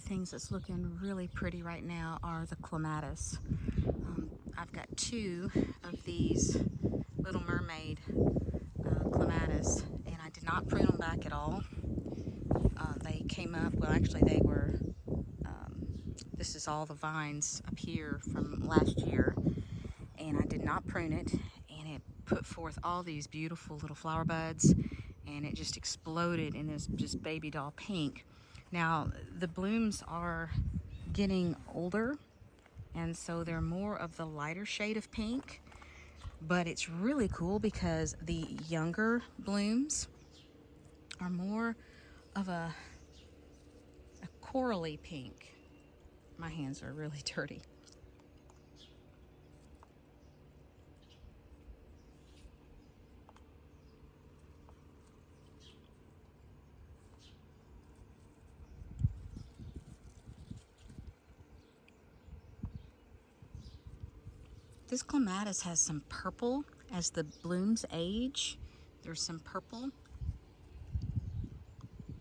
things that's looking really pretty right now are the Clamatus. I've got two of these Little Mermaid Clamatus, and I did not prune them back at all. They came up, well actually they were, this is all the vines up here from last year, and I did not prune it, and it put forth all these beautiful little flower buds, and it just exploded in this just baby doll pink. Now the blooms are getting older, and so they're more of the lighter shade of pink, but it's really cool because the younger blooms are more of a corally pink. My hands are really dirty. This Clamatus has some purple as the blooms age. There's some purple,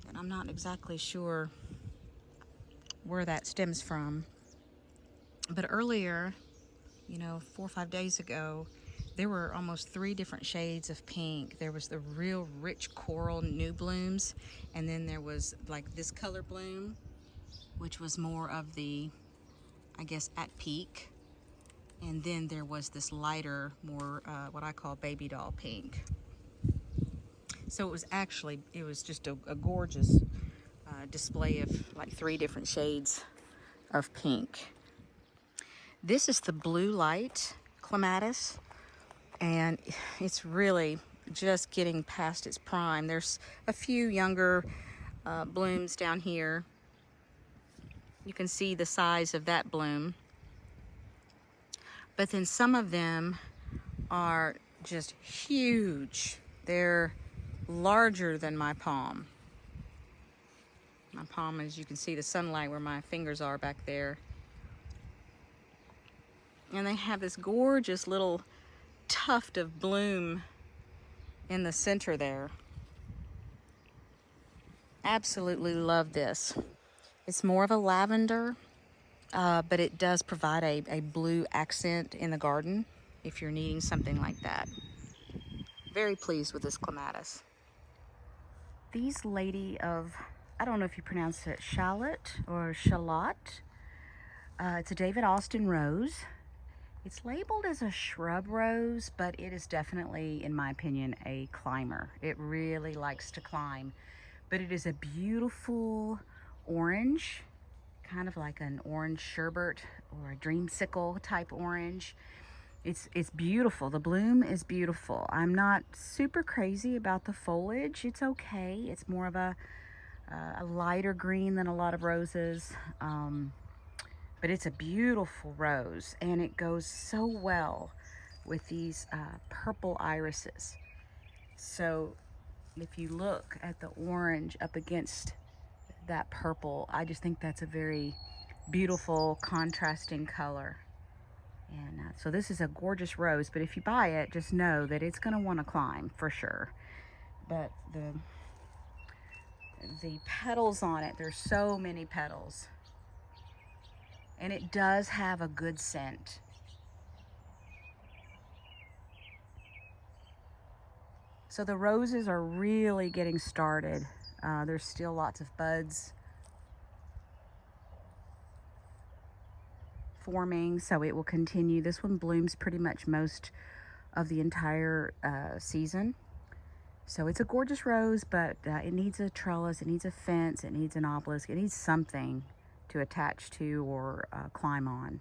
and I'm not exactly sure where that stems from. But earlier, you know, 4 or 5 days ago, there were almost 3 different shades of pink. There was the real rich coral new blooms, and then there was like this color bloom, which was more of the, I guess, at peak. And then there was this lighter, more what I call baby doll pink. So it was actually, it was just a gorgeous display of like 3 different shades of pink. This is the blue light Clamatus, and it's really just getting past its prime. There's a few younger blooms down here. You can see the size of that bloom. But then some of them are just huge. They're larger than my palm. My palm, as you can see the sunlight where my fingers are back there. And they have this gorgeous little tuft of bloom in the center there. Absolutely love this. It's more of a lavender. But it does provide a blue accent in the garden if you're needing something like that. Very pleased with this Clamatus. These lady of, I don't know if you pronounce it shallot or shallot. It's a David Austin rose. It's labeled as a shrub rose, but it is definitely, in my opinion, a climber. It really likes to climb. But it is a beautiful orange, kind of like an orange sherbet or a dreamsicle type orange. It's beautiful. The bloom is beautiful. I'm not super crazy about the foliage. It's okay. It's more of a lighter green than a lot of roses, but it's a beautiful rose, and it goes so well with these purple irises. So if you look at the orange up against that purple, I just think that's a very beautiful contrasting color. And so this is a gorgeous rose, but if you buy it, just know that it's going to want to climb for sure. But the petals on it, there's so many petals, and it does have a good scent. So the roses are really getting started. There's still lots of buds forming, so it will continue. This one blooms pretty much most of the entire season. So it's a gorgeous rose, but it needs a trellis, it needs a fence, it needs an obelisk, it needs something to attach to or climb on.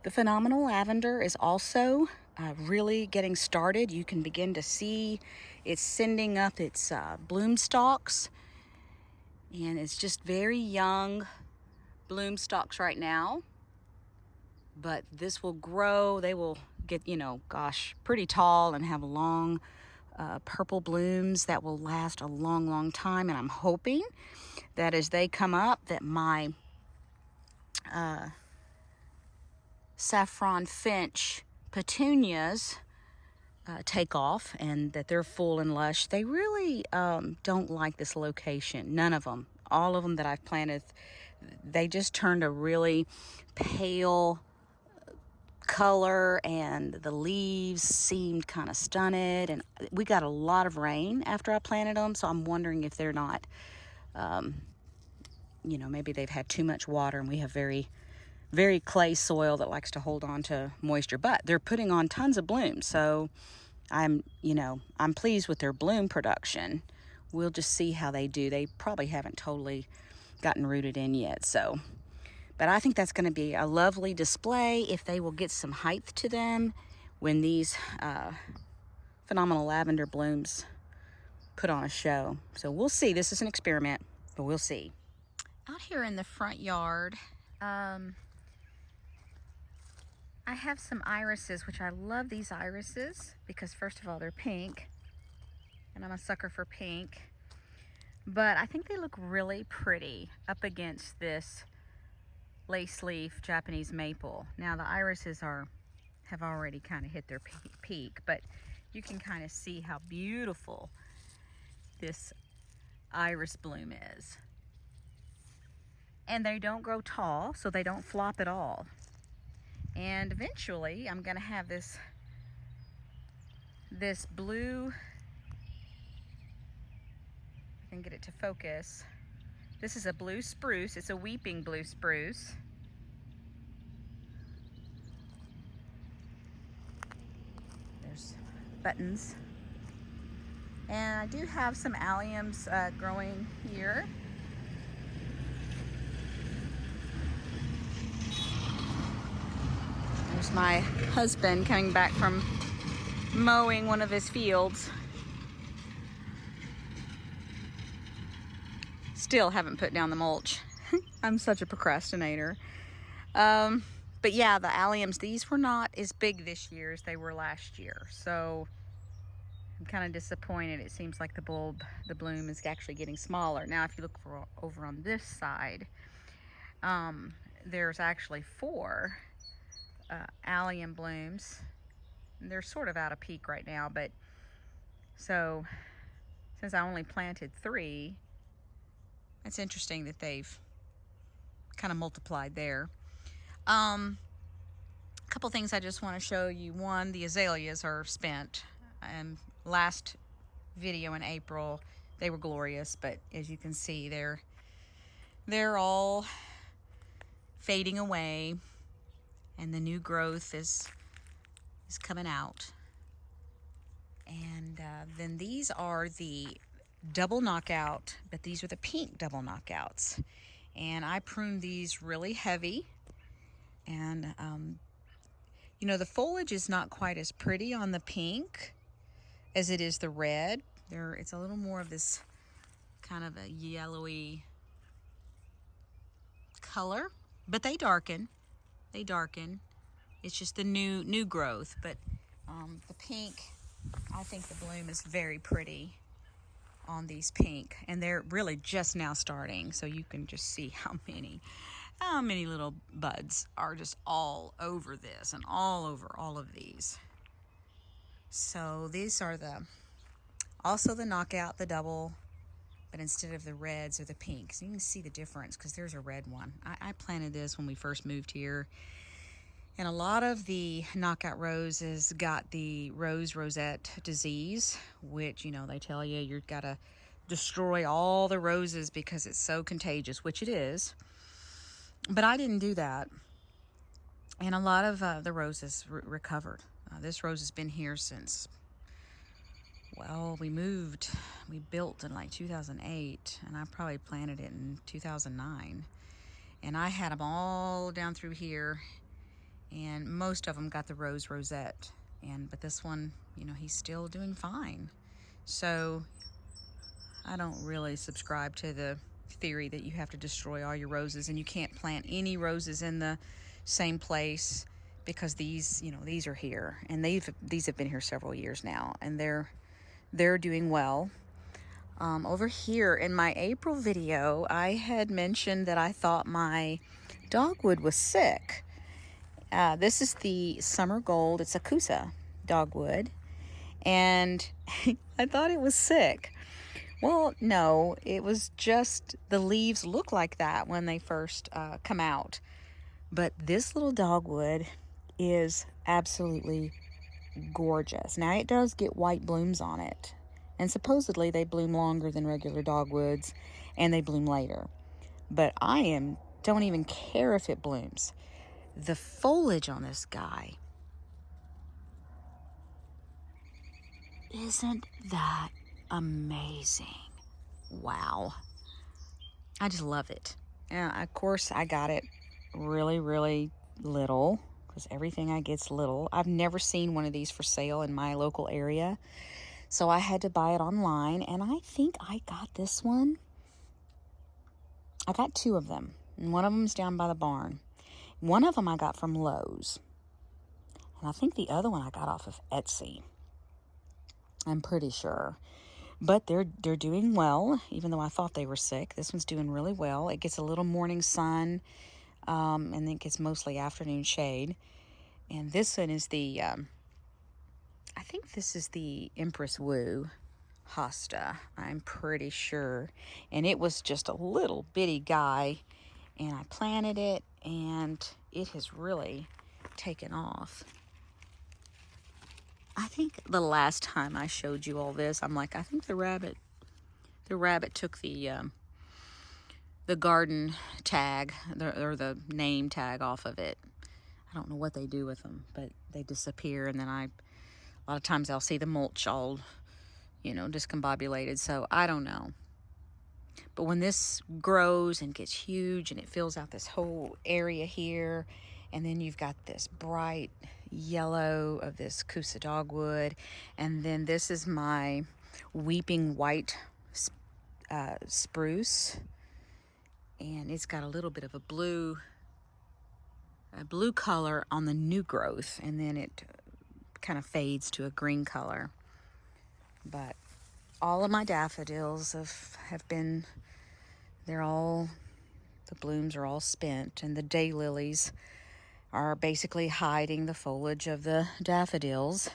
The phenomenal lavender is also really getting started. You can begin to see it's sending up its bloom stalks, and it's just very young bloom stalks right now, but this will grow. They will get, you know, gosh, pretty tall and have long purple blooms that will last a long time. And I'm hoping that as they come up, that my saffron finch petunias take off, and that they're full and lush. They really don't like this location. None of them all of them that I've planted, they just turned a really pale color, and the leaves seemed kind of stunted, and we got a lot of rain after I planted them, so I'm wondering if they're not, you know, maybe they've had too much water, and we have very clay soil that likes to hold on to moisture, but they're putting on tons of blooms, so I'm pleased with their bloom production. We'll just see how they do. They probably haven't totally gotten rooted in yet, so. But I think that's going to be a lovely display if they will get some height to them when these phenomenal lavender blooms put on a show. So we'll see. This is an experiment, but we'll see. Out here in the front yard, I have some irises, which I love these irises because first of all, they're pink, and I'm a sucker for pink. But I think they look really pretty up against this lace leaf Japanese maple. Now the irises have already kind of hit their peak, but you can kind of see how beautiful this iris bloom is. And they don't grow tall, so they don't flop at all. And eventually I'm gonna have this blue, I can get it to focus. This is a blue spruce. It's a weeping blue spruce. There's buttons. And I do have some aliums growing here. There's my husband coming back from mowing one of his fields. Still haven't put down the mulch. I'm such a procrastinator. But yeah, the aliums, these were not as big this year as they were last year. So I'm kind of disappointed. It seems like the bloom is actually getting smaller. Now, if you look over on this side, there's actually 4 allium blooms. They're sort of out of peak right now, but so since I only planted 3, it's interesting that they've kind of multiplied there. A couple things I just want to show you. One, the azaleas are spent. Last video in April, they were glorious, but as you can see, they're all fading away, and the new growth is coming out. And then these are the double knockout, but these are the pink double knockouts, and I pruned these really heavy. And you know, the foliage is not quite as pretty on the pink as it is the red. It's a little more of this kind of a yellowy color, but they darken. It's just the new growth. But the pink, I think the bloom is very pretty on these pink, and they're really just now starting, so you can just see how many little buds are just all over this and all over all of these. So these are also the knockout, the double, but instead of the reds or the pinks. You can see the difference because there's a red one. I planted this when we first moved here, and a lot of the knockout roses got the rosette disease, which, you know, they tell you you've got to destroy all the roses because it's so contagious, which it is. But I didn't do that. And a lot of the roses recovered. This rose has been here since, well, we built in like 2008, and I probably planted it in 2009. And I had them all down through here, and most of them got the rosette. But this one, you know, he's still doing fine. So I don't really subscribe to the theory that you have to destroy all your roses, and you can't plant any roses in the same place, because these, you know, these are here, and these have been here several years now, and they're doing well. Over here in my April video, I had mentioned that I thought my dogwood was sick. This is the Summer Gold. It's a Kusa dogwood, and I thought it was sick. Well, no, it was just the leaves look like that when they first come out. But this little dogwood is absolutely gorgeous. Now, it does get white blooms on it, and supposedly they bloom longer than regular dogwoods, and they bloom later. But don't even care if it blooms. The foliage on this guy, isn't that amazing? Wow. I just love it. And of course, I got it really, really little, because everything I get's little. I've never seen one of these for sale in my local area, so I had to buy it online, and I think I got this one. I got two of them, and one of them's down by the barn. One of them I got from Lowe's, and I think the other one I got off of Etsy. I'm pretty sure. But they're doing well, even though I thought they were sick. This one's doing really well. It gets a little morning sun, and then it gets mostly afternoon shade. And this one is the, I think this is the Empress Woo Hosta. I'm pretty sure. And it was just a little bitty guy, and I planted it, and it has really taken off. I think the last time I showed you all this, I'm like, I think the rabbit took the garden tag, or the name tag off of it. I don't know what they do with them, but they disappear, and then a lot of times I'll see the mulch all, discombobulated, so I don't know. But when this grows and gets huge and it fills out this whole area here, and then you've got this bright yellow of this Kusa dogwood, and then this is my weeping white spruce, and it's got a little bit of a blue color on the new growth, and then it kind of fades to a green color. But all of my daffodils have been, the blooms are all spent, and the daylilies are basically hiding the foliage of the daffodils,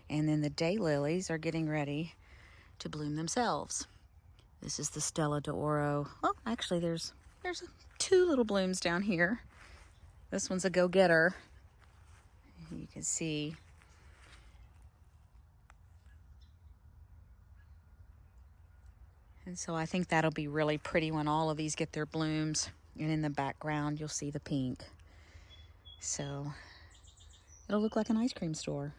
and then the daylilies are getting ready to bloom themselves. This is the Stella de Oro. Oh, actually there's two little blooms down here. This one's a go-getter. You can see. And so I think that'll be really pretty when all of these get their blooms, and in the background you'll see the pink. So it'll look like an ice cream store.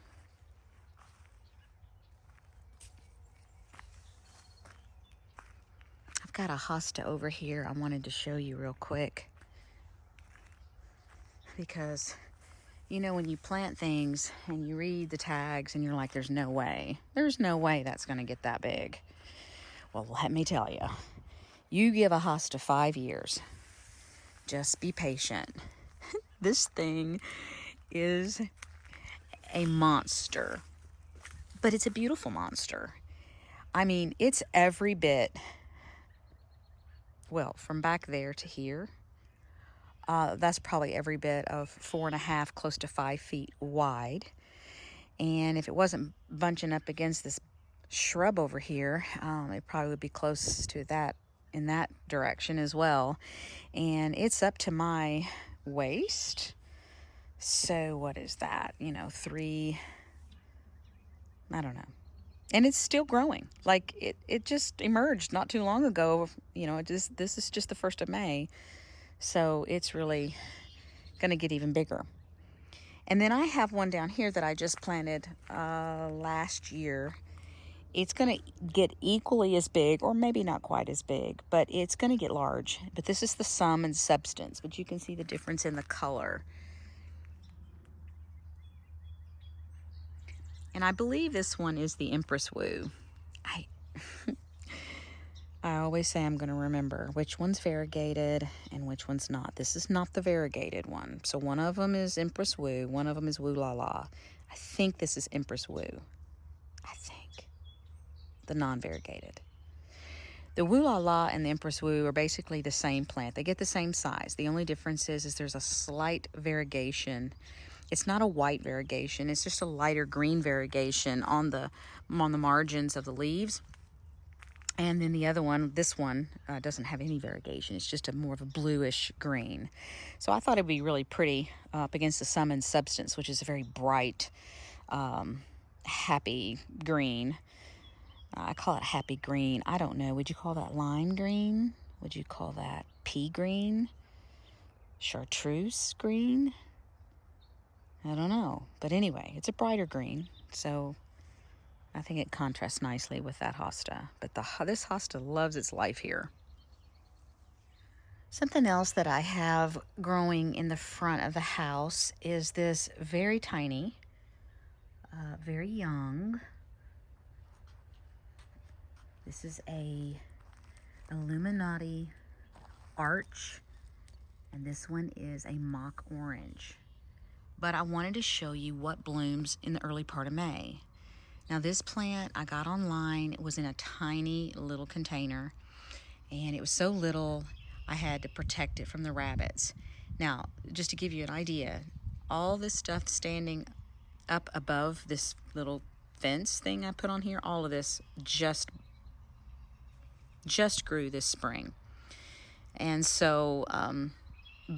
I've got a hosta over here I wanted to show you real quick, because when you plant things and you read the tags and you're like, there's no way that's going to get that big. Well, let me tell you, you give a hosta 5 years. Just be patient. This thing is a monster, but it's a beautiful monster. I mean, it's every bit, well, from back there to here, that's probably every bit of 4.5, close to 5 feet wide. And if it wasn't bunching up against this shrub over here, it probably would be close to that, in that direction as well. And it's up to my waist. So what is that? 3, I don't know. And it's still growing. Like it just emerged not too long ago. This is just the 1st of May. So it's really going to get even bigger. And then I have one down here that I just planted last year. It's going to get equally as big, or maybe not quite as big, but it's going to get large. But this is the sum and substance, but you can see the difference in the color. And I believe this one is the Empress Woo. I always say I'm going to remember which one's variegated and which one's not. This is not the variegated one. So one of them is Empress Woo, one of them is Woo La La. I think this is Empress Woo. I think. The non-variegated. The Woo La La and the Empress Woo are basically the same plant. They get the same size. The only difference is there's a slight variegation. It's not a white variegation. It's just a lighter green variegation on the margins of the leaves. And then the other one, this one, doesn't have any variegation. It's just a more of a bluish green. So I thought it'd be really pretty up against the Sum and Substance, which is a very bright, happy green. I call it happy green. I don't know. Would you call that lime green? Would you call that pea green? Chartreuse green? I don't know. But anyway, it's a brighter green. So I think it contrasts nicely with that hosta. But this hosta loves its life here. Something else that I have growing in the front of the house is this very tiny, very young. This is a Illuminati Arch, and this one is a mock orange. But I wanted to show you what blooms in the early part of May. Now this plant I got online. It was in a tiny little container, and it was so little I had to protect it from the rabbits. Now, just to give you an idea, all this stuff standing up above this little fence thing I put on here, all of this just grew this spring. And so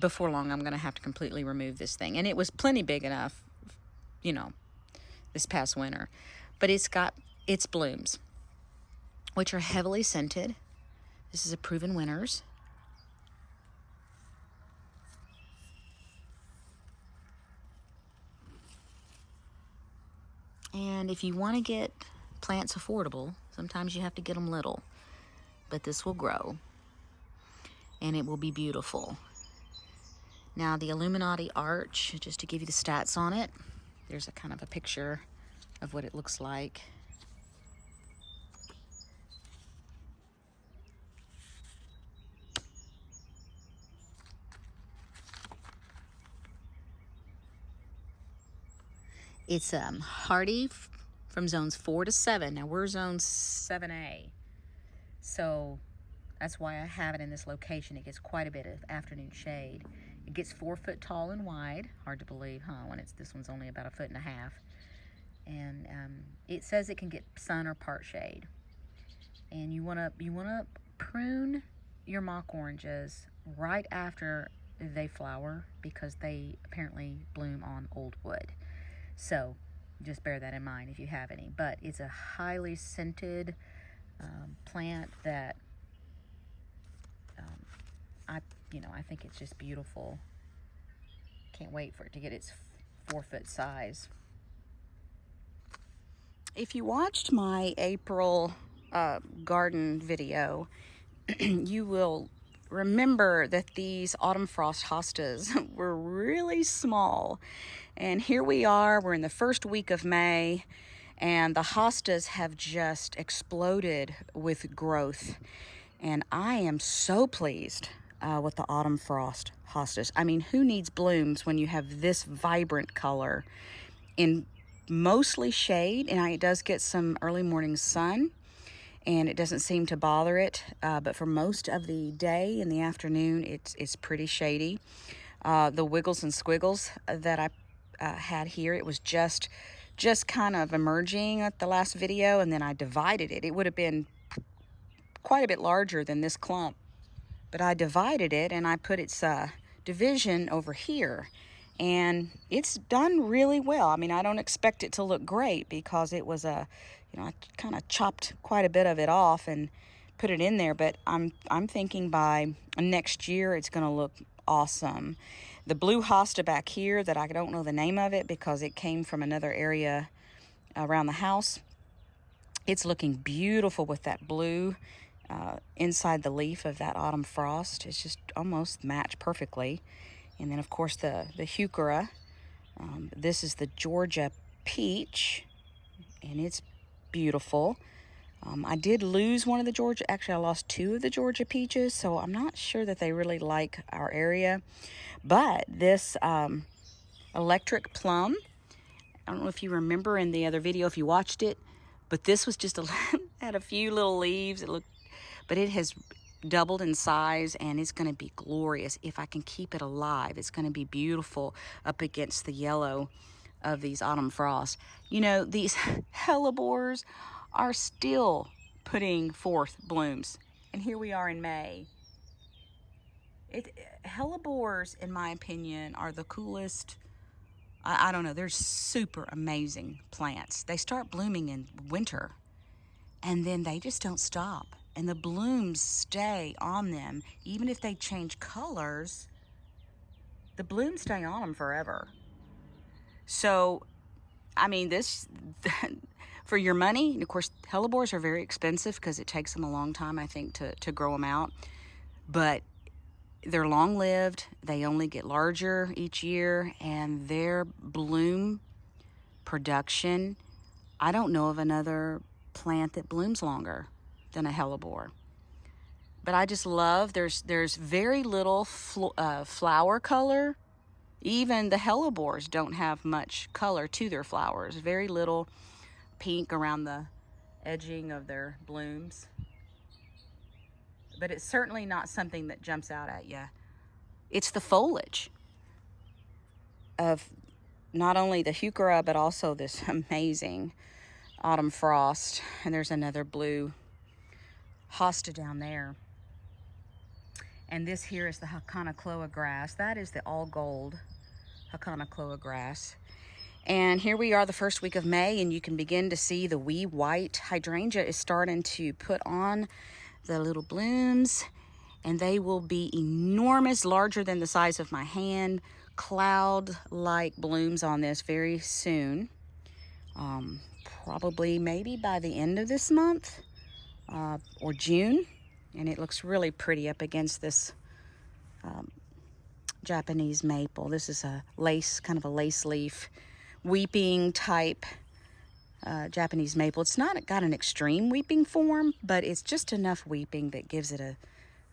before long I'm gonna have to completely remove this thing. And it was plenty big enough, you know, this past winter. But it's got its blooms, which are heavily scented. This is a Proven Winners. And if you want to get plants affordable, sometimes you have to get them little. But this will grow, and it will be beautiful. Now the Illuminati Arch, just to give you the stats on it, there's a kind of a picture of what it looks like. It's hardy from zones 4 to 7. Now we're zone 7A. So that's why I have it in this location. It gets quite a bit of afternoon shade. It gets 4 foot tall and wide. Hard to believe, huh? When this one's only about 1.5 feet. And it says it can get sun or part shade. And you wanna prune your mock oranges right after they flower, because they apparently bloom on old wood. So just bear that in mind if you have any. But it's a highly scented plant that I think it's just beautiful. Can't wait for it to get its 4 foot size. If you watched my April garden video, you will remember that these autumn frost hostas were really small. And here we are, we're in the first week of May, and the hostas have just exploded with growth. And I am so pleased with the autumn frost hostas. I mean, who needs blooms when you have this vibrant color in mostly shade? And it does get some early morning sun, and it doesn't seem to bother it. But for most of the day in the afternoon, it's pretty shady. The wiggles and squiggles that I had here, it was just kind of emerging at the last video, and then I divided it. It would have been quite a bit larger than this clump, but I divided it and I put its division over here, and it's done really well. I mean, I don't expect it to look great because it was I kind of chopped quite a bit of it off and put it in there, but I'm thinking by next year it's going to look awesome. The blue hosta back here, that I don't know the name of it because it came from another area around the house, it's looking beautiful with that blue inside the leaf of that autumn frost. It's just almost matched perfectly. And then of course the heuchera. This is the Georgia peach, and it's beautiful. I did lose one of the Georgia, actually I lost 2 of the Georgia peaches, so I'm not sure that they really like our area. But this electric plum, I don't know if you remember in the other video if you watched it, but this was just had a few little leaves. But it has doubled in size, and it's going to be glorious if I can keep it alive. It's going to be beautiful up against the yellow of these autumn frosts. You know, these hellebores are still putting forth blooms. And here we are in May. Hellebores, in my opinion, are the coolest. I don't know, they're super amazing plants. They start blooming in winter, and then they just don't stop. And the blooms stay on them. Even if they change colors, the blooms stay on them forever. So, I mean, this, for your money, and of course, hellebores are very expensive because it takes them a long time, I think, to grow them out. But they're long-lived. They only get larger each year, and their bloom production, I don't know of another plant that blooms longer than a hellebore. But I just love, there's very little flower color. Even the hellebores don't have much color to their flowers. Very little pink around the edging of their blooms. But it's certainly not something that jumps out at you. It's the foliage of not only the heuchera, but also this amazing autumn frost. And there's another blue Hosta down there. And this here is the Hakanakloa grass. That is the all gold Hakanakloa grass. And here we are the first week of May, and you can begin to see the wee white hydrangea is starting to put on the little blooms, and they will be enormous, larger than the size of my hand, cloud-like blooms on this very soon. Probably maybe by the end of this month or June. And it looks really pretty up against this Japanese maple. This is a lace, kind of a lace leaf, weeping type Japanese maple. It's not got an extreme weeping form, but it's just enough weeping that gives it a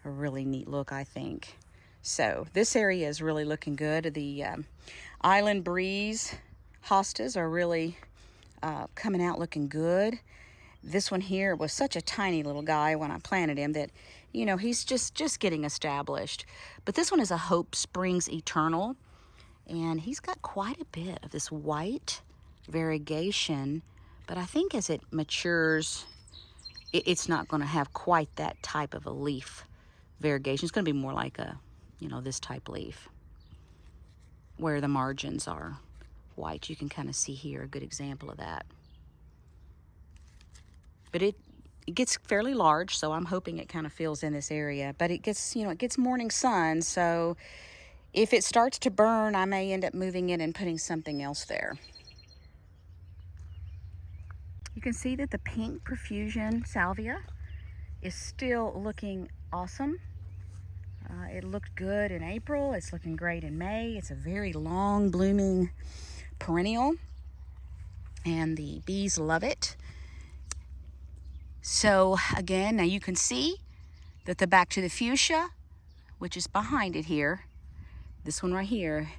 really neat look, I think. So this area is really looking good. The Island Breeze hostas are really coming out looking good. This one here was such a tiny little guy when I planted him that, you know, he's just getting established. But this one is a Hope Springs Eternal, and he's got quite a bit of this white variegation. But I think as it matures, it's not going to have quite that type of a leaf variegation. It's going to be more like a, you know, this type leaf where the margins are white. You can kind of see here a good example of that. But it gets fairly large, so I'm hoping it kind of fills in this area. But it gets, you know, it gets morning sun, so if it starts to burn, I may end up moving it and putting something else there. You can see that the pink profusion salvia is still looking awesome. It looked good in April. It's looking great in May. It's a very long blooming perennial, and the bees love it. So again, now you can see that the Back to the Fuchsia, which is behind it here, this one right here,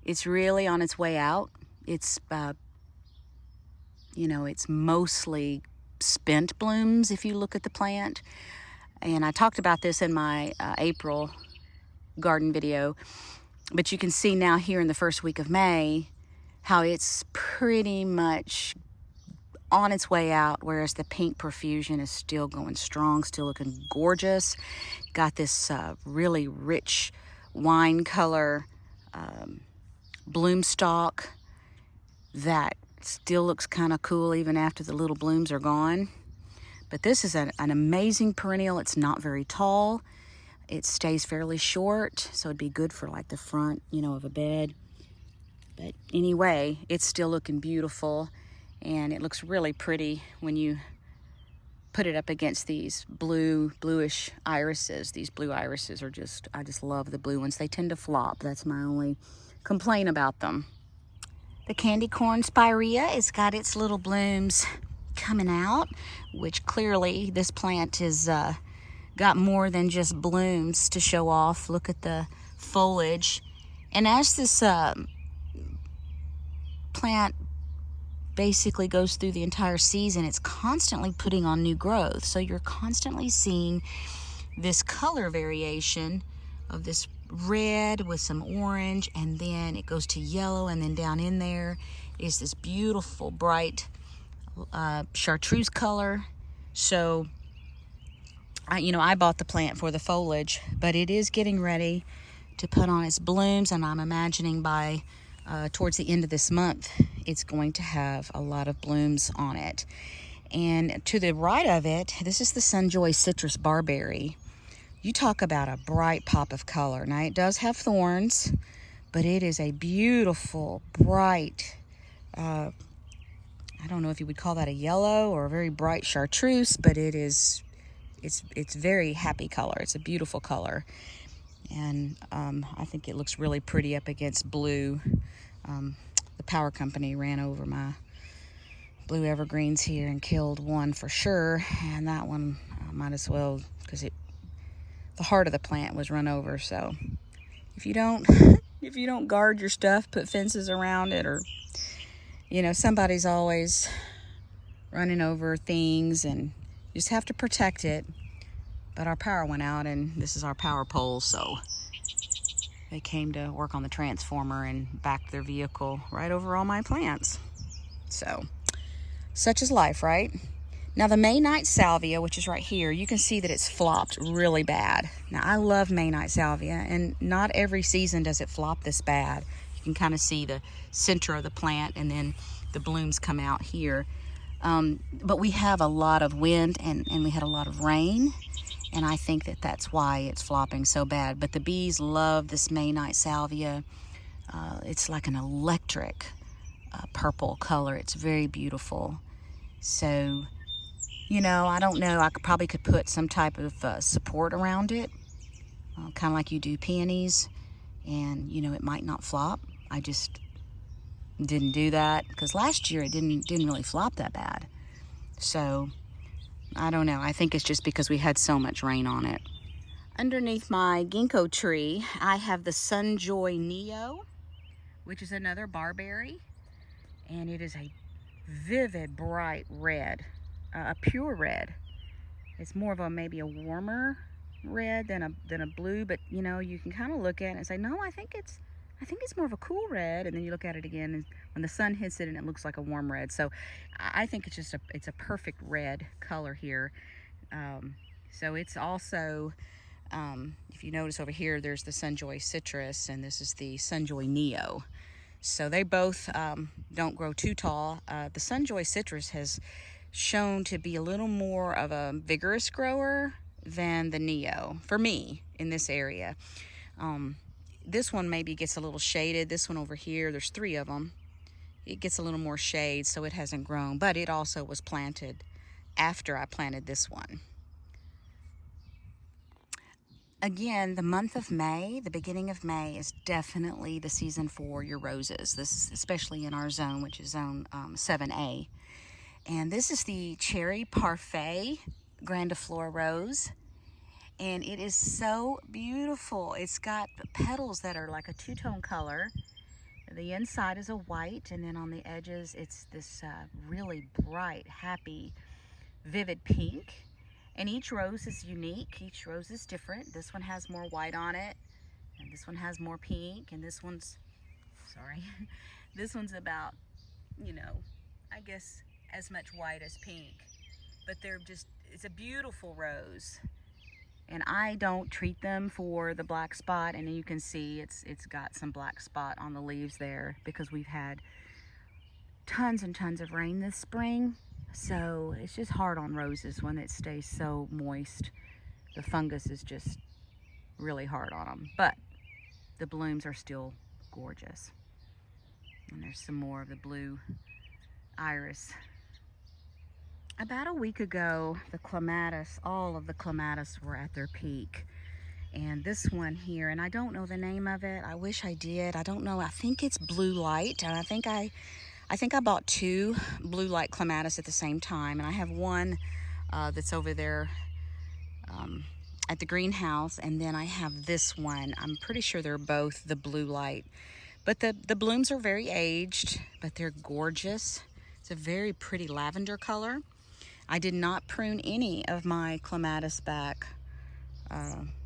it's really on its way out. It's, you know, it's mostly spent blooms if you look at the plant. And I talked about this in my April garden video, but you can see now here in the first week of May how it's pretty much on its way out, whereas the pink profusion is still going strong, still looking gorgeous. Got this really rich wine color bloom stalk that still looks kind of cool even after the little blooms are gone. But this is an amazing perennial. It's not very tall. It stays fairly short, so it'd be good for like the front, you know, of a bed. But anyway, it's still looking beautiful. And it looks really pretty when you put it up against these bluish irises. These blue irises are just, I just love the blue ones. They tend to flop. That's my only complaint about them. The candy corn Spyhea has got its little blooms coming out, which clearly this plant has got more than just blooms to show off. Look at the foliage. And as this plant basically goes through the entire season, it's constantly putting on new growth. So you're constantly seeing this color variation of this red with some orange, and then it goes to yellow, and then down in there is this beautiful bright chartreuse color. So, I bought the plant for the foliage, but it is getting ready to put on its blooms, and I'm imagining by towards the end of this month, it's going to have a lot of blooms on it. And to the right of it, this is the Sunjoy Citrus Barberry. You talk about a bright pop of color. Now, it does have thorns, but it is a beautiful, bright, I don't know if you would call that a yellow or a very bright chartreuse, but it's very happy color. It's a beautiful color. And I think it looks really pretty up against blue. The power company ran over my blue evergreens here and killed one for sure, and that one might as well, because the heart of the plant was run over. So if you don't guard your stuff, put fences around it, or somebody's always running over things, and you just have to protect it. But our power went out, and this is our power pole, so they came to work on the transformer and backed their vehicle right over all my plants. So such is life, right? Now, the May Night Salvia, which is right here, you can see that it's flopped really bad. Now, I love May Night Salvia, and not every season does it flop this bad. You can kind of see the center of the plant, and then the blooms come out here. But we have a lot of wind, and we had a lot of rain, and I think that's why it's flopping so bad. But the bees love this May Night Salvia. It's like an electric purple color. It's very beautiful. So, I don't know. I probably could put some type of support around it, kind of like you do peonies, and it might not flop. I just didn't do that because last year it didn't really flop that bad. So I don't know. I think it's just because we had so much rain on it. Underneath my ginkgo tree, I have the Sunjoy Neo, which is another barberry, and it is a vivid, bright red, a pure red. It's more of maybe a warmer red than a blue, but you can kind of look at it and say, no, I think it's more of a cool red, and then you look at it again, and when the sun hits it, and it looks like a warm red. So I think it's a perfect red color here. So it's also, if you notice over here, there's the Sunjoy Citrus, and this is the Sunjoy Neo. So they both don't grow too tall. The Sunjoy Citrus has shown to be a little more of a vigorous grower than the Neo, for me, in this area. This one maybe gets a little shaded. This one over here, there's 3 of them. It gets a little more shade, so it hasn't grown. But it also was planted after I planted this one. Again, the month of May, the beginning of May, is definitely the season for your roses. This, especially in our zone, which is zone 7A. And this is the Cherry Parfait grandiflora rose. And it is so beautiful. It's got petals that are like a two-tone color. The inside is a white, and then on the edges, it's this really bright, happy, vivid pink. And each rose is unique. Each rose is different. This one has more white on it, and this one has more pink, and this one's, this one's about, I guess as much white as pink. But it's a beautiful rose. And I don't treat them for the black spot, and you can see it's got some black spot on the leaves there because we've had tons and tons of rain this spring. So it's just hard on roses when it stays so moist. The fungus is just really hard on them, but the blooms are still gorgeous. And there's some more of the blue iris. About a week ago, the Clamatus, all of the Clamatus were at their peak. And this one here, and I don't know the name of it. I wish I did. I don't know. I think it's Blue Light. And I think I bought 2 Blue Light Clamatus at the same time. And I have one that's over there at the greenhouse. And then I have this one. I'm pretty sure they're both the Blue Light. But the blooms are very aged, but they're gorgeous. It's a very pretty lavender color. I did not prune any of my Clamatus back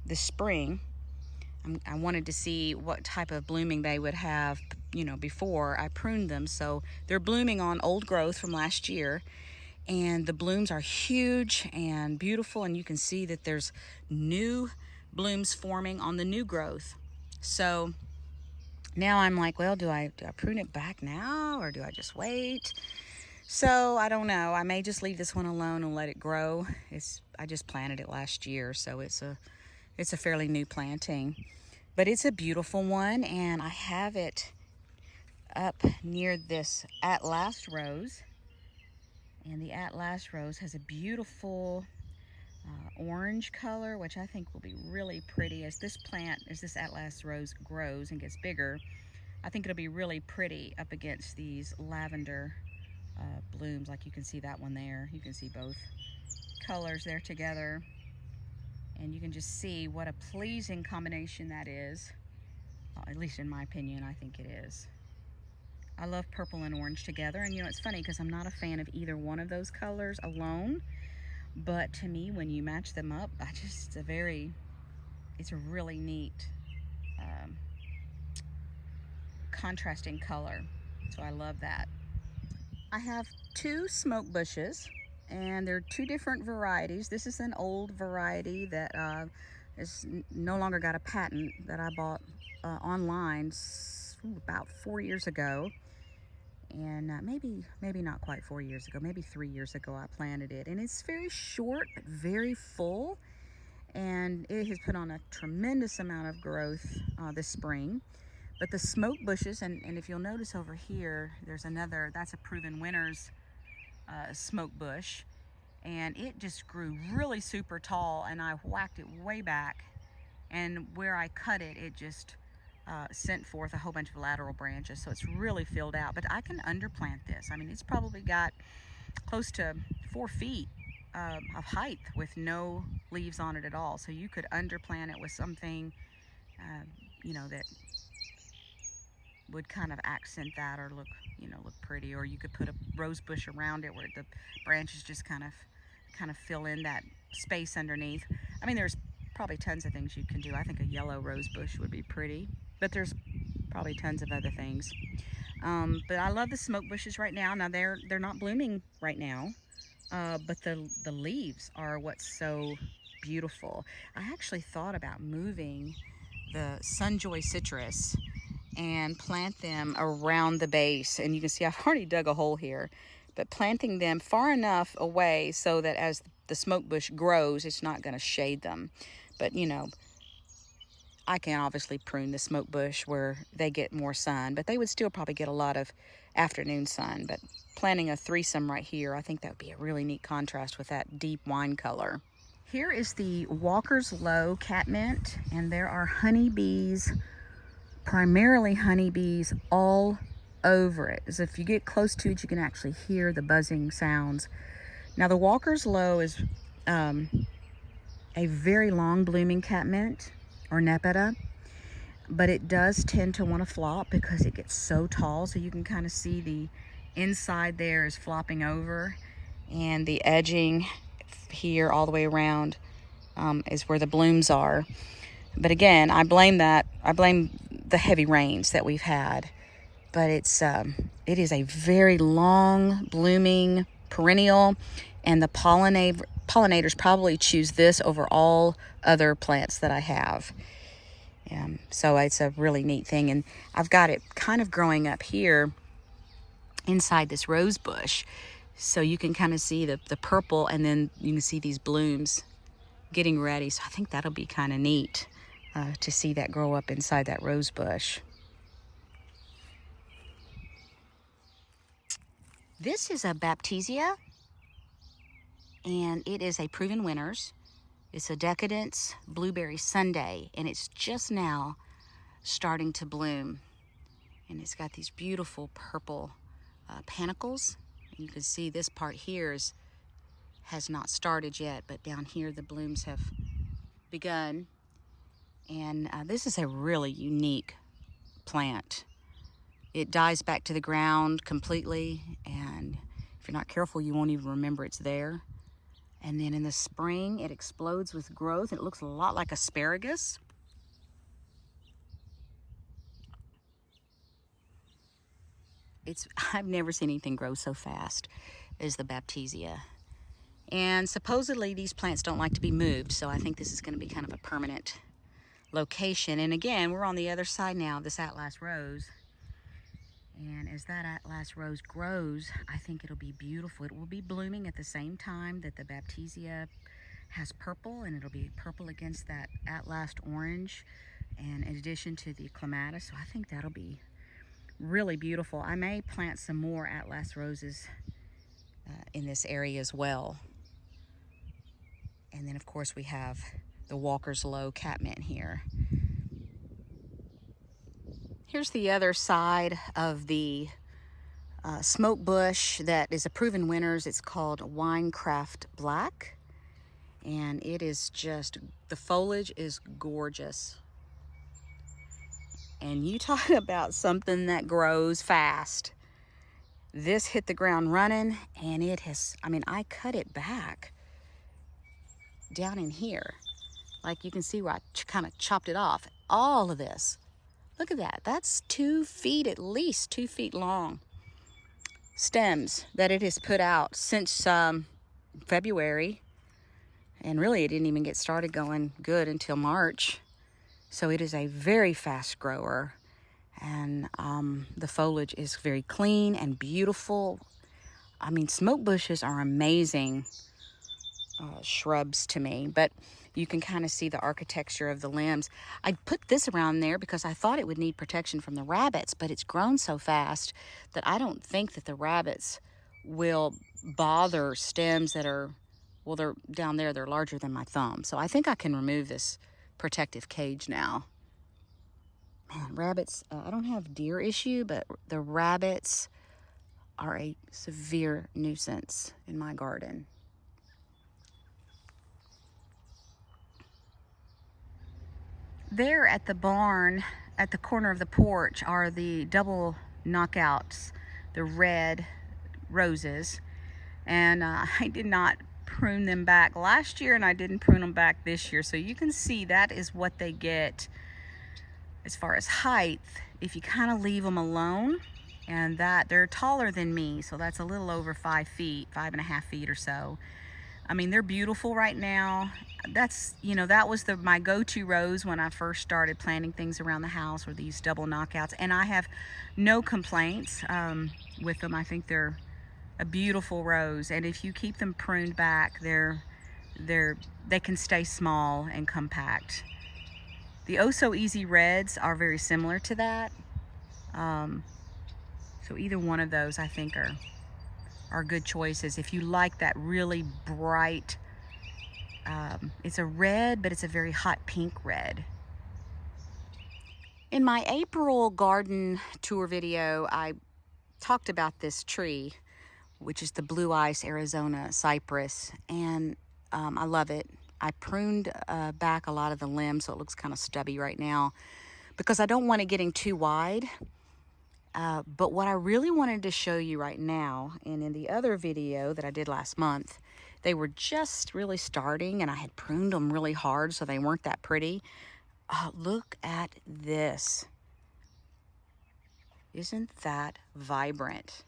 this spring. I wanted to see what type of blooming they would have, before I pruned them. So they're blooming on old growth from last year. And the blooms are huge and beautiful, and you can see that there's new blooms forming on the new growth. So now I'm like, well, do I prune it back now, or do I just wait? So I don't know. I may just leave this one alone and let it grow. I just planted it last year, so it's a fairly new planting. But it's a beautiful one, and I have it up near this At Last rose. And the At Last rose has a beautiful orange color, which I think will be really pretty as this At Last rose grows and gets bigger. I think it'll be really pretty up against these lavender blooms. Like you can see that one there. You can see both colors there together. And you can just see what a pleasing combination that is. At least in my opinion, I think it is. I love purple and orange together, and you know, it's funny because I'm not a fan of either one of those colors alone, but to me, when you match them up, it's a really neat contrasting color, so I love that. I have 2 smoke bushes, and they're 2 different varieties. This is an old variety that is no longer got a patent, that I bought online about 4 years ago. And maybe not quite 4 years ago, maybe 3 years ago I planted it. And it's very short but very full, and it has put on a tremendous amount of growth this spring. But the smoke bushes, and if you'll notice over here, there's another, that's a Proven Winners smoke bush, and it just grew really super tall, and I whacked it way back, and where I cut it, it just sent forth a whole bunch of lateral branches, so it's really filled out. But I can underplant this. I mean, it's probably got close to 4 feet of height with no leaves on it at all. So you could underplant it with something, you know, that would kind of accent that, or look pretty. Or you could put a rose bush around it where the branches just kind of fill in that space underneath. I mean, there's probably tons of things you can do. I think a yellow rose bush would be pretty, but there's probably tons of other things. But I love the smoke bushes right now. Now they're not blooming right now, but the leaves are what's so beautiful. I actually thought about moving the Sunjoy citrus and plant them around the base, and you can see I've already dug a hole here, but planting them far enough away so that as the smoke bush grows, it's not going to shade them. But you know, I can obviously prune the smoke bush where they get more sun, but they would still probably get a lot of afternoon sun. But planting a threesome right here, I think that would be a really neat contrast with that deep wine color. Here is the Walker's Low catmint, and there are honeybees, primarily honeybees, all over it. As if you get close to it, you can actually hear the buzzing sounds. Now the Walker's Low is a very long blooming catmint, or nepeta, but it does tend to want to flop because it gets so tall. So you can kind of see the inside there is flopping over, and the edging here all the way around is where the blooms are. But again, I blame the heavy rains that we've had. But it is a very long blooming perennial, and the pollinators probably choose this over all other plants that I have. So it's a really neat thing, and I've got it kind of growing up here inside this rose bush, so you can kind of see the purple, and then you can see these blooms getting ready. So I think that'll be kind of neat to see that grow up inside that rose bush. This is a Baptisia, and it is a Proven Winners. It's a Decadence Blueberry Sundae, and it's just now starting to bloom. And it's got these beautiful purple panicles. And you can see this part here has not started yet, but down here the blooms have begun. And this is a really unique plant. It dies back to the ground completely, and if you're not careful, you won't even remember it's there. And then in the spring, it explodes with growth. It looks a lot like asparagus. I've never seen anything grow so fast. is the Baptisia. And supposedly these plants don't like to be moved, so I think this is going to be kind of a permanent location. And again, we're on the other side now of this Atlas Rose. And as that Atlas Rose grows, I think it'll be beautiful. It will be blooming at the same time that the Baptisia has purple, and it'll be purple against that Atlas Orange, and in addition to the Clamatus. So I think that'll be really beautiful. I may plant some more Atlas Roses in this area as well. And then of course we have the Walker's Low catmint here. Here's the other side of the smoke bush that is a proven winners. It's called Winecraft Black. And it is just, the foliage is gorgeous. And you talk about something that grows fast. This hit the ground running, and it has, I mean, I cut it back down in here. Like you can see where I kind of chopped it off. All of this. Look at that. That's 2 feet, at least 2 feet long stems that it has put out since February. And really, it didn't even get started going good until March. So it is a very fast grower. And the foliage is very clean and beautiful. I mean, smoke bushes are amazing shrubs to me, but you can kind of see the architecture of the limbs. I put this around there because I thought it would need protection from the rabbits, but it's grown so fast that I don't think that the rabbits will bother stems that are, well, they're down there, they're larger than my thumb. So I think I can remove this protective cage now. Man, rabbits, I don't have deer issue, but the rabbits are a severe nuisance in my garden. There at the barn, at the corner of the porch, are the double knockouts, the red roses. And I did not prune them back last year, and I didn't prune them back this year. So you can see that is what they get as far as height if you kind of leave them alone. And that they're taller than me, so that's a little over 5 feet, 5.5 feet or so. I mean, they're beautiful right now. That's, you know, that was my go-to rose when I first started planting things around the house, were these double knockouts. And I have no complaints with them. I think they're a beautiful rose. And if you keep them pruned back, they can stay small and compact. The Oh So Easy Reds are very similar to that. So either one of those I think are good choices if you like that really bright, it's a red, but it's a very hot pink red. In my April garden tour video, I talked about this tree, which is the Blue Ice Arizona cypress, and I love it. I pruned back a lot of the limbs, so it looks kind of stubby right now, because I don't want it getting too wide. But what I really wanted to show you right now, and in the other video that I did last month, they were just really starting, and I had pruned them really hard, so they weren't that pretty. Look at this. Isn't that vibrant?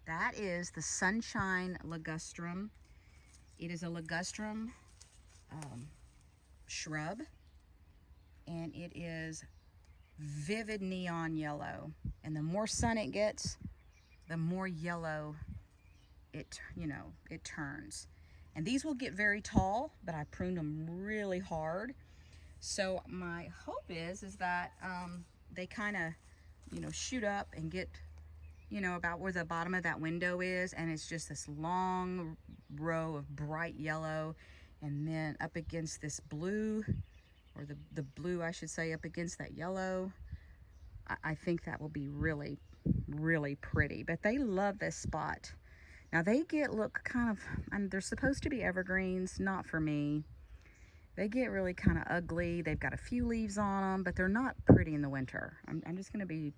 That is the Sunshine Ligustrum. It is a ligustrum shrub, and it is vivid neon yellow. And the more sun it gets, the more yellow it turns. And these will get very tall, but I pruned them really hard. So my hope is that they kind of, shoot up and get, about where the bottom of that window is, and it's just this long row of bright yellow, and then up against this blue, or the blue, I should say, up against that yellow. I think that will be really, really pretty. But they love this spot. Now they look kind of, they're supposed to be evergreens, not for me. They get really kind of ugly. They've got a few leaves on them, but they're not pretty in the winter. I'm just going to be,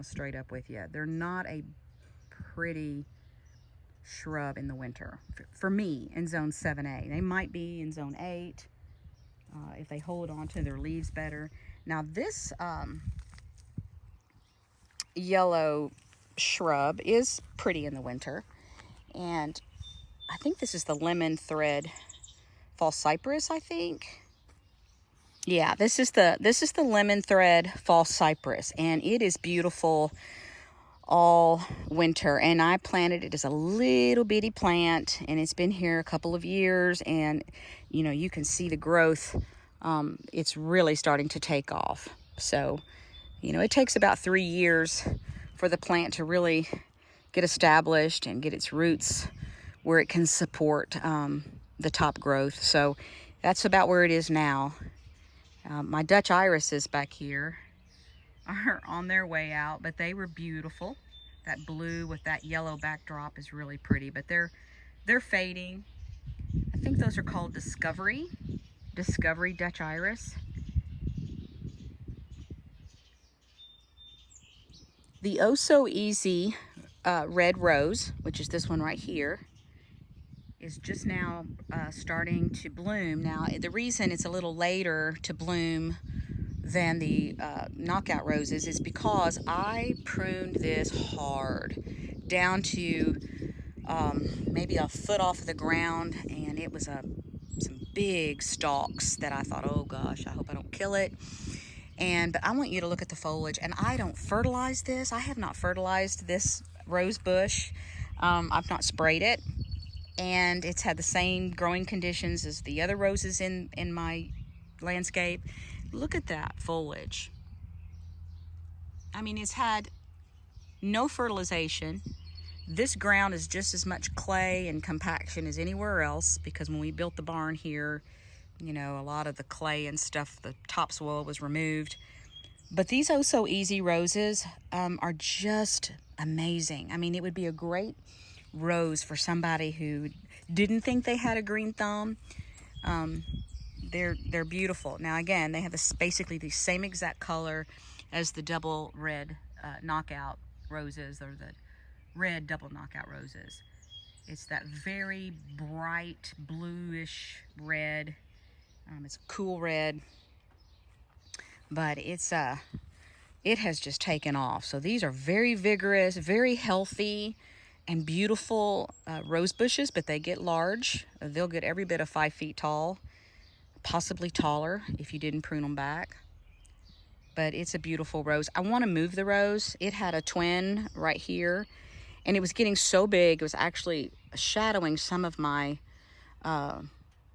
straight up with you. They're not a pretty shrub in the winter for me in zone 7A. They might be in zone 8 if they hold on to their leaves better. Now this yellow shrub is pretty in the winter. And I think this is the lemon thread false cypress, I think. Yeah, this is the lemon thread false cypress, and it is beautiful all winter. And I planted it as a little bitty plant, and it's been here a couple of years, and you know, you can see the growth. It's really starting to take off. So, you know, it takes about 3 years for the plant to really get established and get its roots where it can support the top growth. So that's about where it is now. My Dutch irises back here are on their way out, but they were beautiful. That blue with that yellow backdrop is really pretty, but they're fading. I think those are called Discovery Dutch iris. The Oh So Easy red rose, which is this one right here, is just now starting to bloom. Now, the reason it's a little later to bloom than the knockout roses is because I pruned this hard down to maybe a foot off of the ground, and it was some big stalks that I thought, oh gosh, I hope I don't kill it. But I want you to look at the foliage, and I don't fertilize this. I have not fertilized this rose bush. I've not sprayed it, and it's had the same growing conditions as the other roses in my landscape. Look at that foliage. I mean, it's had no fertilization. This ground is just as much clay and compaction as anywhere else, because when we built the barn here, you know, a lot of the clay and stuff, the topsoil was removed. But these Oh So Easy roses are just amazing. I mean, it would be a great rose for somebody who didn't think they had a green thumb. They're beautiful. Now again, they have basically the same exact color as the double red knockout roses, or the red double knockout roses. It's that very bright bluish red. It's a cool red, but it has just taken off. So these are very vigorous, very healthy, and beautiful rose bushes, but they get large. They'll get every bit of 5 feet tall, possibly taller if you didn't prune them back. But it's a beautiful rose. I want to move the rose. It had a twin right here, and it was getting so big, it was actually shadowing some of my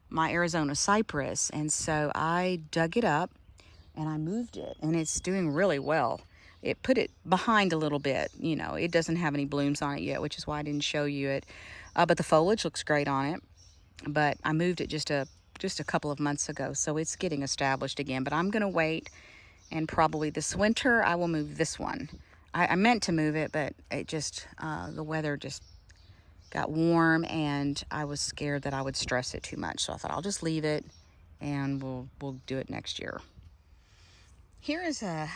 my Arizona cypress. And so I dug it up and I moved it, and it's doing really well. It put it behind a little bit. You know, it doesn't have any blooms on it yet, which is why I didn't show you it. But the foliage looks great on it. But I moved it just a couple of months ago, so it's getting established again. But I'm gonna wait, and probably this winter I will move this one. I meant to move it, but it just the weather just got warm, and I was scared that I would stress it too much. So I thought I'll just leave it, and we'll do it next year. Here is a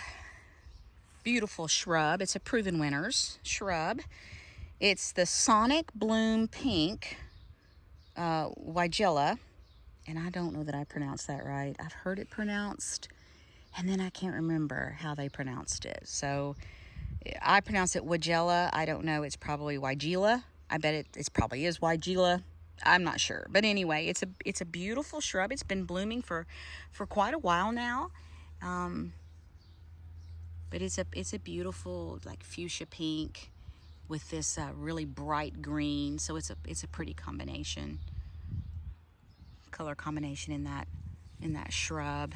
beautiful shrub. It's a Proven Winners shrub. It's the Sonic Bloom Pink Wigella, and I don't know that I pronounced that right. I've heard it pronounced, and then I can't remember how they pronounced it. So I pronounce it Wigella. I don't know. It's probably Wigella. I bet it probably is Wigella. I'm not sure. But anyway, it's a beautiful shrub. It's been blooming for quite a while now. But it's a beautiful, like, fuchsia pink with this really bright green. So it's a pretty combination, color combination in that shrub.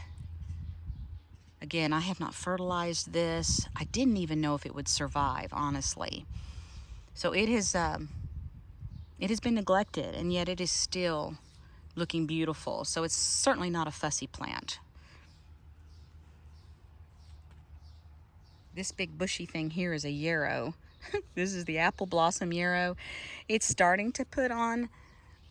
Again, I have not fertilized this. I didn't even know if it would survive, honestly. So it has been neglected, and yet it is still looking beautiful. So it's certainly not a fussy plant. This big bushy thing here is a yarrow. This is the apple blossom yarrow. It's starting to put on,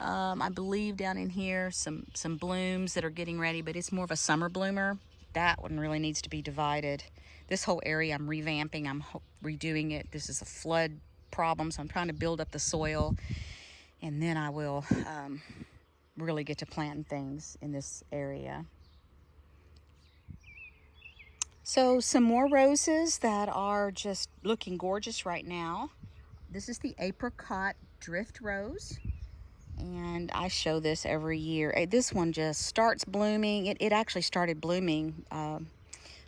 I believe down in here, some blooms that are getting ready, but it's more of a summer bloomer. That one really needs to be divided. This whole area I'm revamping, I'm redoing it. This is a flood problem, so I'm trying to build up the soil, and then I will really get to planting things in this area. So some more roses that are just looking gorgeous right now. This is the Apricot Drift rose, and I show this every year. This one just starts blooming. It actually started blooming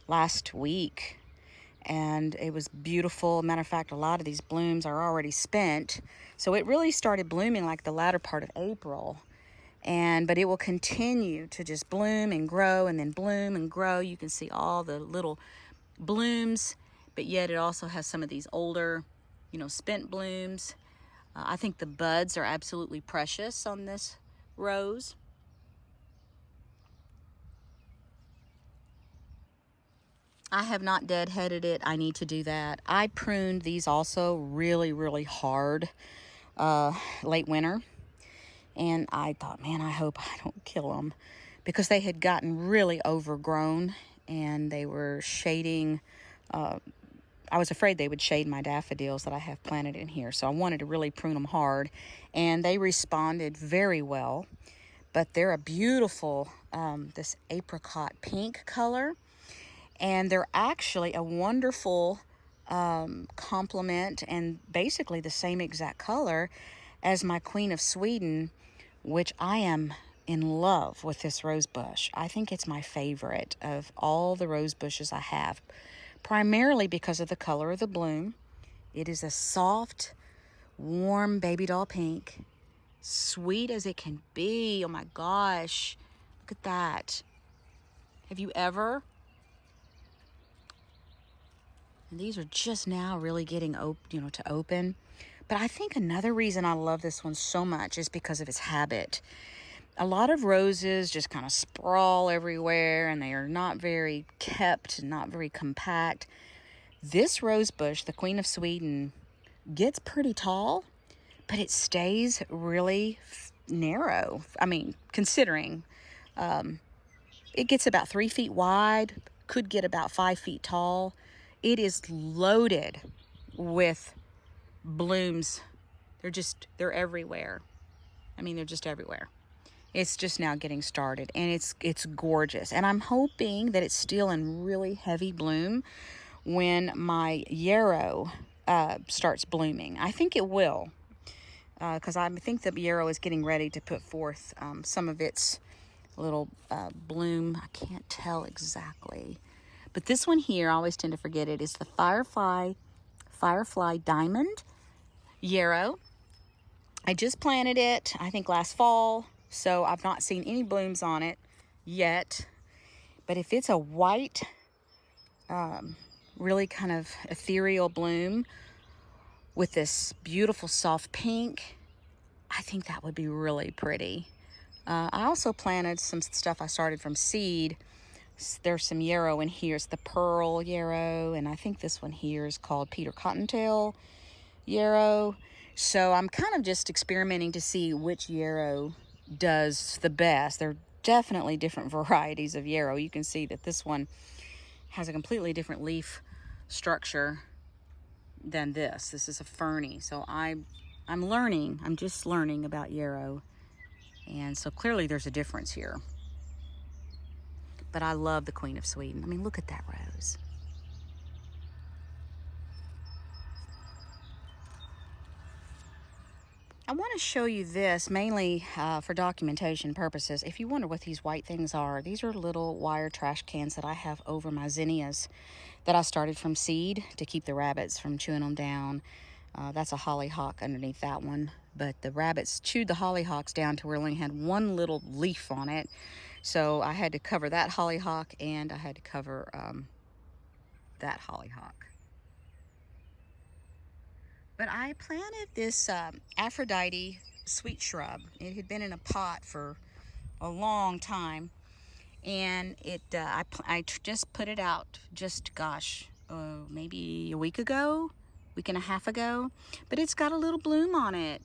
last week, and it was beautiful. Matter of fact, a lot of these blooms are already spent, so it really started blooming like the latter part of April. But it will continue to just bloom and grow and then bloom and grow. You can see all the little blooms, but yet it also has some of these older, spent blooms. I think the buds are absolutely precious on this rose. I have not deadheaded it. I need to do that. I pruned these also really, really hard late winter. And I thought, man, I hope I don't kill them, because they had gotten really overgrown and they were shading. I was afraid they would shade my daffodils that I have planted in here. So I wanted to really prune them hard, and they responded very well. But they're a beautiful, this apricot pink color. And they're actually a wonderful complement, and basically the same exact color as my Queen of Sweden, which I am in love with this rose bush. I think it's my favorite of all the rose bushes I have, primarily because of the color of the bloom. It is a soft, warm baby doll pink, sweet as it can be. Oh my gosh, look at that. Have you ever? And these are just now really getting to open. But I think another reason I love this one so much is because of its habit. A lot of roses just kind of sprawl everywhere, and they are not very kept and not very compact. This rose bush, the Queen of Sweden, gets pretty tall, but it stays really narrow. I mean, considering it gets about 3 feet wide, could get about 5 feet tall. It is loaded with blooms. They're everywhere. I mean, they're just everywhere. It's just now getting started, and it's gorgeous. And I'm hoping that it's still in really heavy bloom when my yarrow starts blooming. I think it will, because I think the yarrow is getting ready to put forth some of its little bloom. I can't tell exactly. But this one here, I always tend to forget it, is the Firefly Diamond Yarrow. I just planted it, I think last fall, so I've not seen any blooms on it yet. But if it's a white, really kind of ethereal bloom with this beautiful soft pink, I think that would be really pretty. I also planted some stuff I started from seed. There's some yarrow in here. It's the pearl yarrow, and I think this one here is called Peter Cottontail yarrow. So I'm kind of just experimenting to see which yarrow does the best. There are definitely different varieties of yarrow. You can see that this one has a completely different leaf structure than this. This is a ferny. So I'm learning. I'm just learning about yarrow, and so clearly there's a difference here. But I love the Queen of Sweden. I mean, look at that rose. I want to show you this mainly for documentation purposes. If you wonder what these white things are, these are little wire trash cans that I have over my zinnias that I started from seed to keep the rabbits from chewing them down. That's a hollyhock underneath that one. But the rabbits chewed the hollyhocks down to where it only had one little leaf on it. So I had to cover that hollyhock, and I had to cover that hollyhock. But I planted this Aphrodite sweet shrub. It had been in a pot for a long time, and I just put it out just, gosh, maybe a week ago, week and a half ago. But it's got a little bloom on it.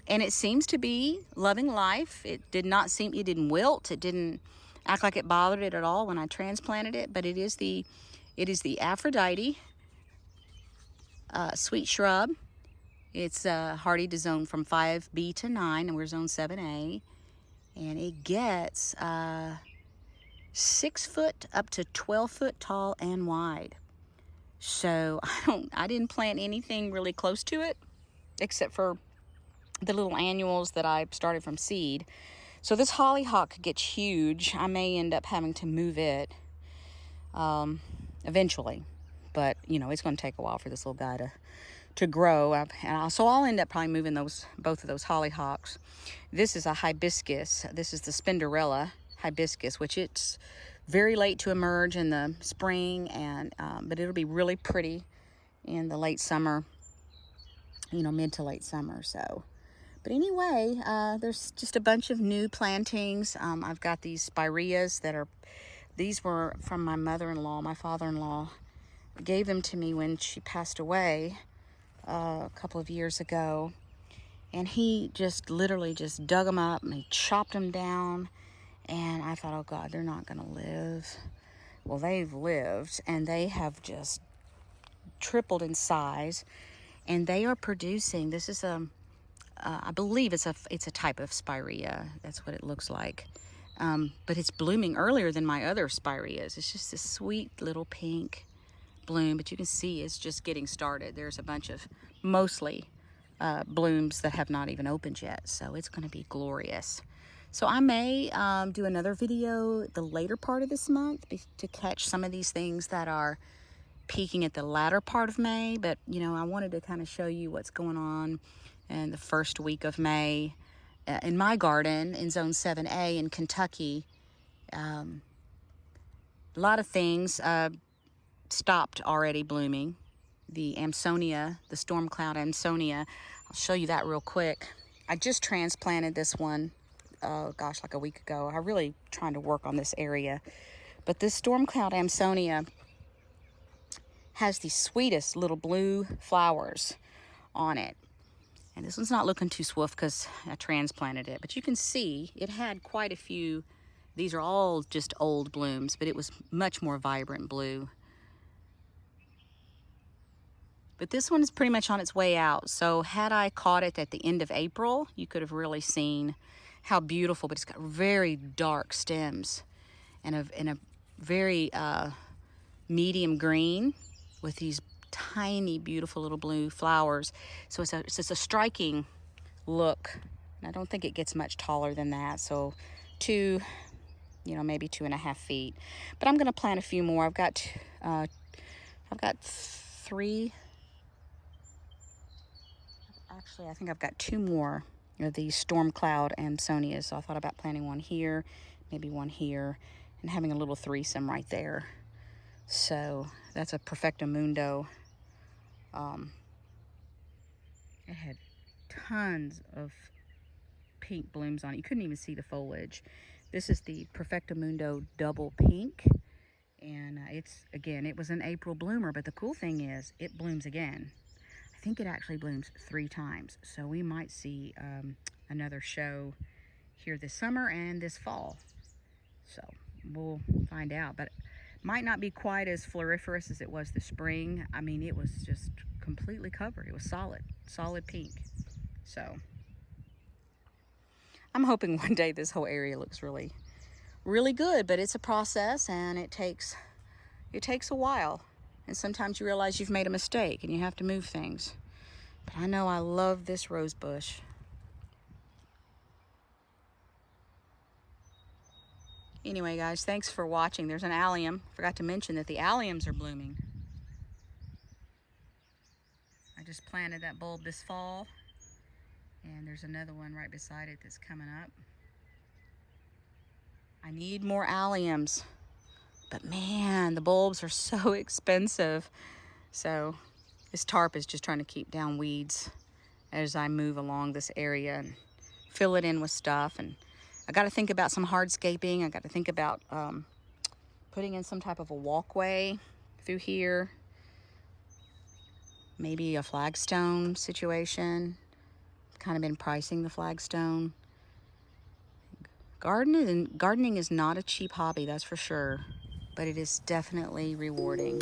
And it seems to be loving life. It didn't wilt. It didn't act like it bothered it at all when I transplanted it. But it is the Aphrodite sweet shrub. It's hardy to zone from 5B to 9, and we're zone 7A. And it gets 6 foot up to 12 foot tall and wide. So I didn't plant anything really close to it, except for the little annuals that I started from seed. So this hollyhock gets huge. I may end up having to move it eventually, but you know, it's going to take a while for this little guy to grow. So I'll end up probably moving both of those hollyhocks. This is a hibiscus. This is the Spinderella hibiscus, which it's very late to emerge in the spring, and but it'll be really pretty in the late summer, you know, mid to late summer. So, but anyway, there's just a bunch of new plantings. I've got these Spyheas these were from my mother-in-law. My father-in-law gave them to me when she passed away a couple of years ago, and he just literally just dug them up and he chopped them down, and I thought, oh God, they're not gonna live. Well, they've lived, and they have just tripled in size, and they are producing, this is I believe it's a type of Spyhea. That's what it looks like. But it's blooming earlier than my other Spyheas. It's just this sweet little pink bloom, but you can see it's just getting started. There's a bunch of mostly blooms that have not even opened yet, so it's going to be glorious. So I may do another video the later part of this month to catch some of these things that are peaking at the latter part of May, but you know, I wanted to kind of show you what's going on in the first week of May in my garden in Zone 7A in Kentucky. A lot of things stopped already blooming. The Amsonia, the Stormcloud Amsonia, I'll show you that real quick. I just transplanted this one, gosh, like a week ago. I'm really trying to work on this area. But this Stormcloud Amsonia has the sweetest little blue flowers on it. And this one's not looking too swift because I transplanted it. But you can see it had quite a few. These are all just old blooms, but it was much more vibrant blue. But this one is pretty much on its way out. So had I caught it at the end of April, you could have really seen how beautiful, but it's got very dark stems and a very medium green with these tiny, beautiful little blue flowers. So it's just a striking look. And I don't think it gets much taller than that. So maybe 2.5 feet. But I'm going to plant a few more. I've got 3. Actually, I think I've got 2 more of these Stormcloud Amsonias. So I thought about planting one here, maybe one here, and having a little threesome right there. So that's a Perfectamundo. It had tons of pink blooms on it. You couldn't even see the foliage. This is the Perfectamundo double pink. And it was an April bloomer, but the cool thing is it blooms again. I think it actually blooms 3 times. So we might see another show here this summer and this fall. So we'll find out, but might not be quite as floriferous as it was this spring. I mean, it was just completely covered. It was solid pink. So I'm hoping one day this whole area looks really, really good, but it's a process, and it takes a while. And sometimes you realize you've made a mistake and you have to move things. But I know I love this rose bush. Anyway, guys, thanks for watching. There's an allium. Forgot to mention that the alliums are blooming. I just planted that bulb this fall, and there's another one right beside it that's coming up. I need more alliums, but man, the bulbs are so expensive. So this tarp is just trying to keep down weeds as I move along this area and fill it in with stuff. And I got to think about some hardscaping. I got to think about putting in some type of a walkway through here. Maybe a flagstone situation. Kind of been pricing the flagstone. Gardening is not a cheap hobby, that's for sure. But it is definitely rewarding.